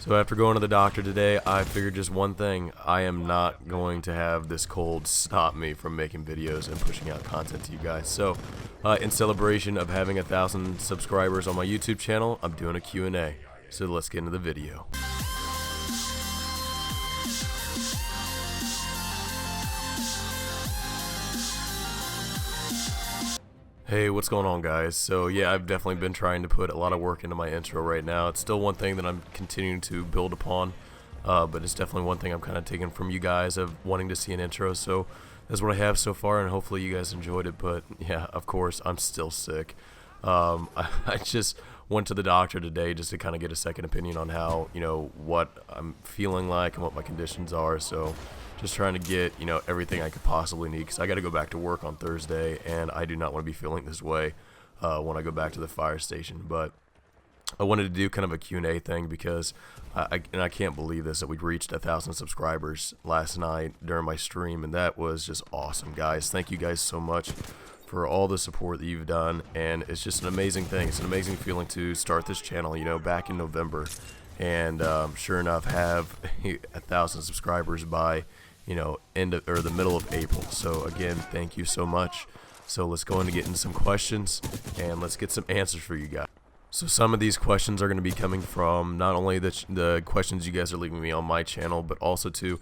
So after going to the doctor today, I figured just one thing. I am not going to have this cold stop me from making videos and pushing out content to you guys. So in celebration of having 1,000 subscribers on my YouTube channel, I'm doing a Q&A. So let's get into the video. Hey, what's going on, guys? So yeah, I've definitely been trying to put a lot of work into my intro right now. It's still one thing that I'm continuing to build upon, but it's definitely one thing I'm kind of taking from you guys of wanting to see an intro. So that's what I have so far, and hopefully you guys enjoyed it. But yeah, of course, I'm still sick. I just went to the doctor today just to kind of get a second opinion on how, what I'm feeling like and what my conditions are. So just trying to get, everything I could possibly need, because I got to go back to work on Thursday, and I do not want to be feeling this way when I go back to the fire station. But I wanted to do kind of a Q&A thing because I can't believe this, that we reached 1,000 subscribers last night during my stream, and that was just awesome, guys. Thank you guys so much for all the support that you've done, and it's just an amazing thing. It's an amazing feeling to start this channel, back in November, and sure enough, have 1,000 subscribers by the middle of April. So again, thank you so much. So let's go into getting some questions, and let's get some answers for you guys. So some of these questions are going to be coming from not only the questions you guys are leaving me on my channel, but also to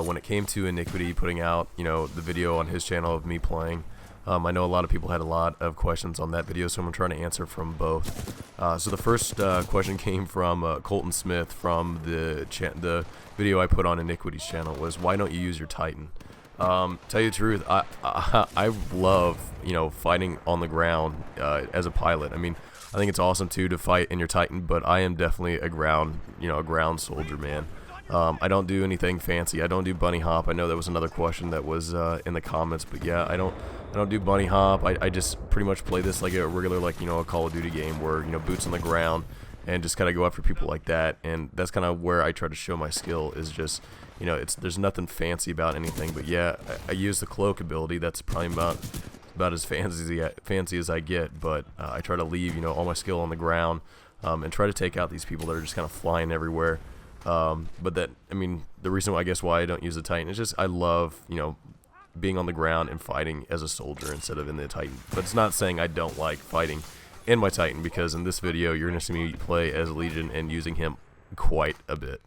when it came to Iniquity putting out the video on his channel of me playing. I know a lot of people had a lot of questions on that video, so I'm trying to answer from both. So the first question came from Colton Smith from the video I put on Iniquity's channel, was why don't you use your Titan? Tell you the truth, I love fighting on the ground as a pilot. I mean, I think it's awesome too to fight in your Titan, but I am definitely a ground soldier, man. I don't do anything fancy. I don't do bunny hop. I know that was another question that was in the comments, but yeah, I don't do bunny hop. I just pretty much play this like a regular, a Call of Duty game where, boots on the ground and just kind of go after people like that. And that's kind of where I try to show my skill, is just, there's nothing fancy about anything. But yeah, I use the cloak ability. That's probably about as fancy as I get. But I try to leave, all my skill on the ground and try to take out these people that are just kind of flying everywhere. But the reason why I don't use the Titan is just I love, being on the ground and fighting as a soldier instead of in the Titan. But it's not saying I don't like fighting in my Titan, because in this video you're going to see me play as Legion and using him quite a bit.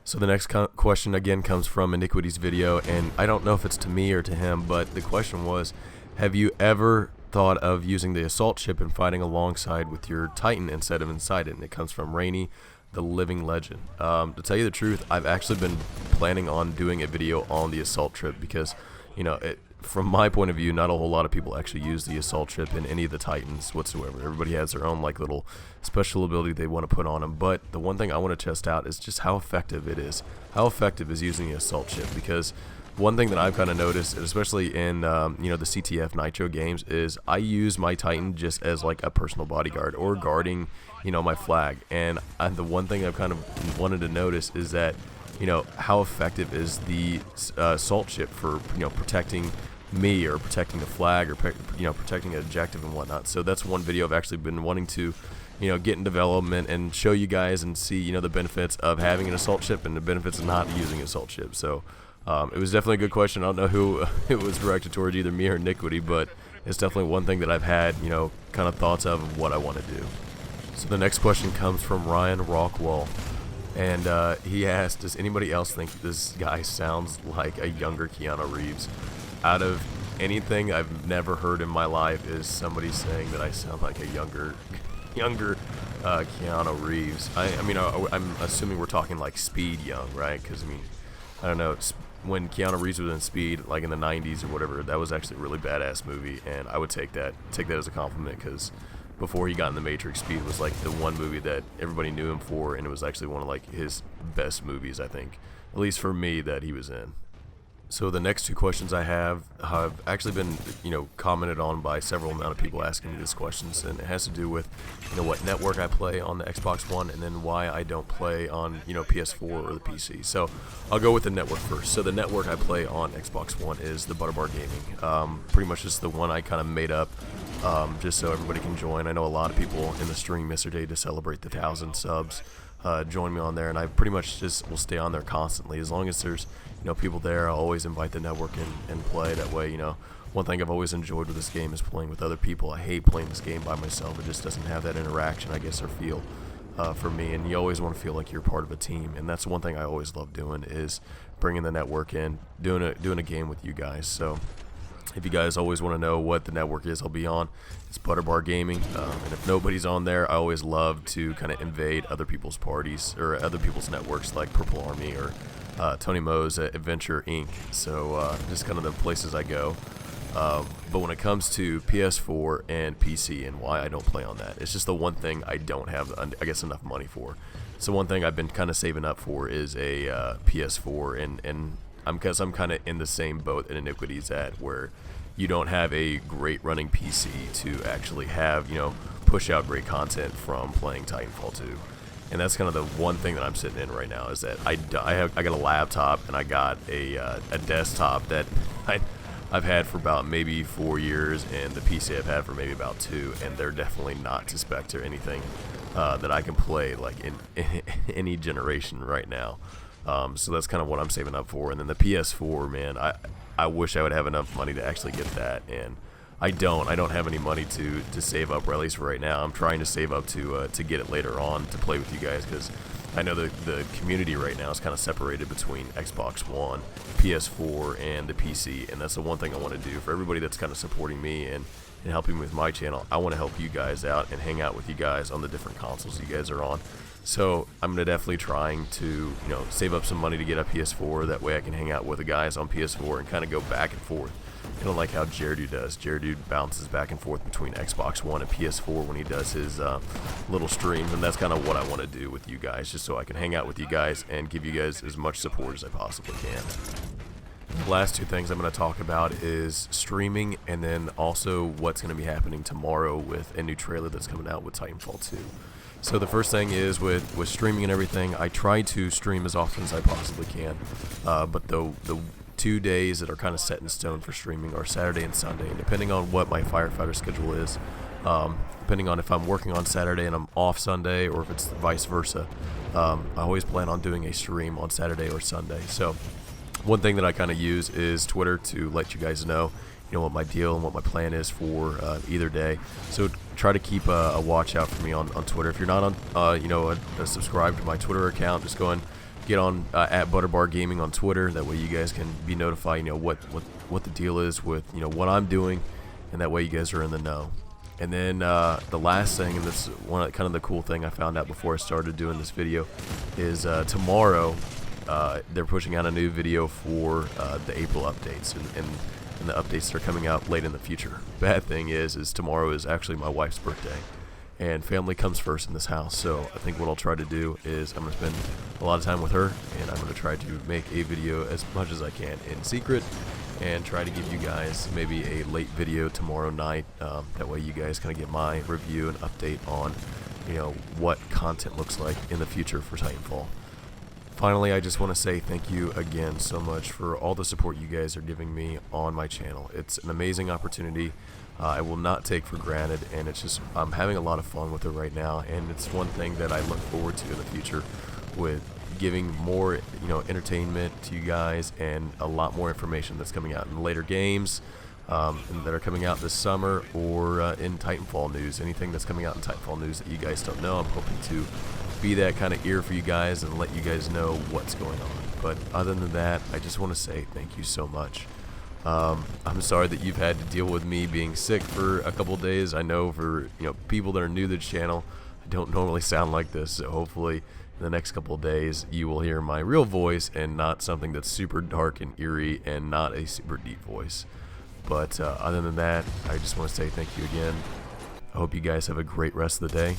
So the next question again comes from Iniquity's video, and I don't know if it's to me or to him, but the question was, have you ever thought of using the assault ship and fighting alongside with your Titan instead of inside it? And it comes from Rainy, the living legend. To tell you the truth, I've actually been planning on doing a video on the assault trip, because from my point of view, not a whole lot of people actually use the assault ship in any of the Titans whatsoever. Everybody has their own little special ability they want to put on them. But the one thing I want to test out is just how effective it is. How effective is using the assault ship? Because one thing that I've kind of noticed, especially in the CTF Nitro games, is I use my Titan just as a personal bodyguard or guarding my flag. And the one thing I've kind of wanted to notice is that how effective is the assault ship for protecting me or protecting the flag or protecting an objective and whatnot. So that's one video I've actually been wanting to get in development and show you guys and see the benefits of having an assault ship and the benefits of not using an assault ship. So it was definitely a good question. I don't know who it was directed towards, either me or Iniquity, but it's definitely one thing that I've had kind of thoughts of what I want to do. So the next question comes from Ryan Rockwell, and he asked, does anybody else think this guy sounds like a younger Keanu Reeves? Out of anything I've never heard in my life is somebody saying that I sound like a younger Keanu Reeves. I'm assuming we're talking Speed young, right? Because I don't know, when Keanu Reeves was in Speed, in the 90s or whatever, that was actually a really badass movie, and I would take that as a compliment, because before he got in the Matrix, Speed was the one movie that everybody knew him for, and it was actually one of his best movies, I think, at least for me, that he was in. So the next two questions I have actually been, commented on by several amount of people asking me these questions, and it has to do with, what network I play on the Xbox One, and then why I don't play on, PS4 or the PC. So I'll go with the network first. So the network I play on Xbox One is the Butterbar Gaming. Pretty much just the one I kind of made up, just so everybody can join. I know a lot of people in the stream yesterday to celebrate the 1,000 subs. join me on there, and I pretty much just will stay on there constantly. As long as there's people there, I'll always invite the network and play. That way, one thing I've always enjoyed with this game is playing with other people. I hate playing this game by myself. It just doesn't have that interaction, I guess, or feel for me. And you always want to feel like you're part of a team, and that's one thing I always love doing, is bringing the network in, doing a game with you guys. So if you guys always want to know what the network is I'll be on, it's Butterbar Gaming. And if nobody's on there, I always love to kind of invade other people's parties or other people's networks, like Purple Army or Tony Moe's Adventure Inc. So just kind of the places I go. But when it comes to PS4 and PC and why I don't play on that, it's just the one thing I don't have, I guess, enough money for. So one thing I've been kind of saving up for is a PS4, and because I'm kind of in the same boat that Iniquity's at, where you don't have a great running PC to actually have, push out great content from playing Titanfall 2. And that's kind of the one thing that I'm sitting in right now, is that I got a laptop and I got a desktop that I've had for about maybe 4 years, and the PC I've had for maybe about 2, and they're definitely not to spec or anything that I can play like in any generation right now. So that's kind of what I'm saving up for. And then the PS4, man, I wish I would have enough money to actually get that, and I don't have any money to save up, or at least for right now. I'm trying to save up to get it later on to play with you guys, because I know the community right now is kind of separated between Xbox One, PS4, and the PC, and that's the one thing I want to do for everybody that's kind of supporting me and helping me with my channel. I want to help you guys out and hang out with you guys on the different consoles you guys are on. So I'm gonna definitely trying to save up some money to get a PS4. That way I can hang out with the guys on PS4 and kind of go back and forth. Kind of like how Jaredude does. Jaredude bounces back and forth between Xbox One and PS4 when he does his little streams, and that's kind of what I want to do with you guys, just so I can hang out with you guys and give you guys as much support as I possibly can. The last two things I'm going to talk about is streaming, and then also what's going to be happening tomorrow with a new trailer that's coming out with Titanfall 2. So the first thing is with streaming and everything, I try to stream as often as I possibly can, but the 2 days that are kind of set in stone for streaming are Saturday and Sunday, and depending on what my firefighter schedule is, depending on if I'm working on Saturday and I'm off Sunday, or if it's vice versa, I always plan on doing a stream on Saturday or Sunday. So one thing that I kind of use is Twitter to let you guys know what my deal and what my plan is for either day. So try to keep a watch out for me on Twitter. If you're not on subscribed to my Twitter account, just go and get on at Butterbar Gaming on Twitter. That way you guys can be notified what the deal is with what I'm doing, and that way you guys are in the know. And then the last thing, and this is kind of the cool thing I found out before I started doing this video, is tomorrow they're pushing out a new video for the April updates and the updates that are coming out late in the future. Bad thing is tomorrow is actually my wife's birthday, and family comes first in this house. So I think what I'll try to do is I'm going to spend a lot of time with her, and I'm going to try to make a video as much as I can in secret, and try to give you guys maybe a late video tomorrow night. That way you guys kind of get my review and update on what content looks like in the future for Titanfall. Finally, I just want to say thank you again so much for all the support you guys are giving me on my channel. It's an amazing opportunity I will not take for granted, and it's just I'm having a lot of fun with it right now, and it's one thing that I look forward to in the future, with giving more entertainment to you guys, and a lot more information that's coming out in later games and that are coming out this summer, or in Titanfall news. Anything that's coming out in Titanfall news that you guys don't know, I'm hoping to be that kind of ear for you guys and let you guys know what's going on. But other than that, I just want to say thank you so much. I'm sorry that you've had to deal with me being sick for a couple days. I know for people that are new to the channel, I don't normally sound like this, so hopefully in the next couple of days you will hear my real voice and not something that's super dark and eerie and not a super deep voice. But other than that, I just want to say thank you again. I hope you guys have a great rest of the day,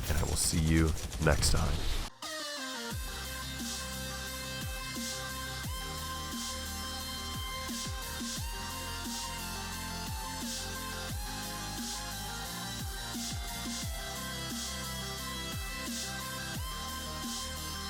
and I will see you next time.